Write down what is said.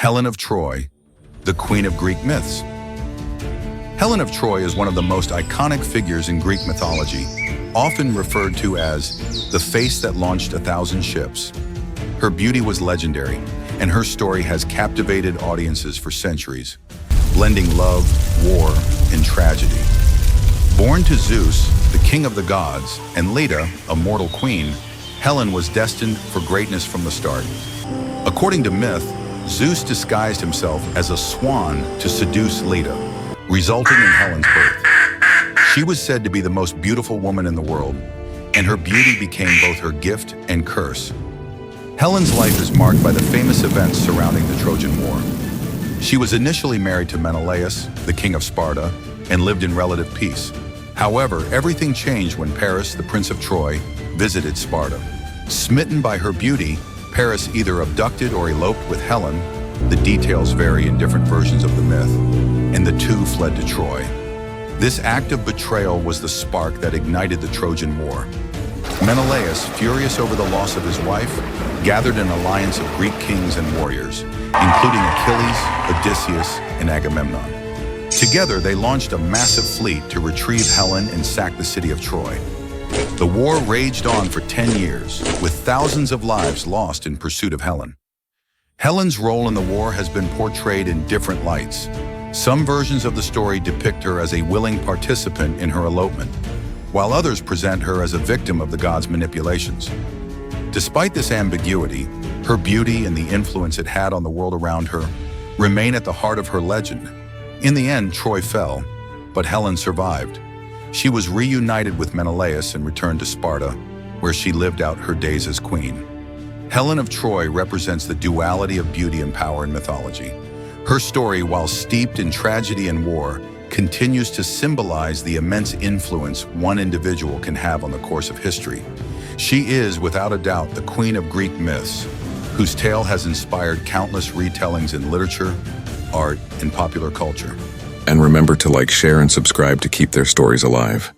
Helen of Troy, the queen of Greek myths. Helen of Troy is one of the most iconic figures in Greek mythology, often referred to as the face that launched 1,000 ships. Her beauty was legendary, and her story has captivated audiences for centuries, blending love, war, and tragedy. Born to Zeus, the king of the gods, and Leda, a mortal queen, Helen was destined for greatness from the start. According to myth, Zeus disguised himself as a swan to seduce Leda, resulting in Helen's birth. She was said to be the most beautiful woman in the world, and her beauty became both her gift and curse. Helen's life is marked by the famous events surrounding the Trojan War. She was initially married to Menelaus, the king of Sparta, and lived in relative peace. However, everything changed when Paris, the prince of Troy, visited Sparta. Smitten by her beauty, Paris either abducted or eloped with Helen. The details vary in different versions of the myth, and the two fled to Troy. This act of betrayal was the spark that ignited the Trojan War. Menelaus, furious over the loss of his wife, gathered an alliance of Greek kings and warriors, including Achilles, Odysseus, and Agamemnon. Together, they launched a massive fleet to retrieve Helen and sack the city of Troy. The war raged on for 10 years, with thousands of lives lost in pursuit of Helen. Helen's role in the war has been portrayed in different lights. Some versions of the story depict her as a willing participant in her elopement, while others present her as a victim of the gods' manipulations. Despite this ambiguity, her beauty and the influence it had on the world around her remain at the heart of her legend. In the end, Troy fell, but Helen survived. She was reunited with Menelaus and returned to Sparta, where she lived out her days as queen. Helen of Troy represents the duality of beauty and power in mythology. Her story, while steeped in tragedy and war, continues to symbolize the immense influence one individual can have on the course of history. She is, without a doubt, the queen of Greek myths, whose tale has inspired countless retellings in literature, art, and popular culture. And remember to like, share, and subscribe to keep their stories alive.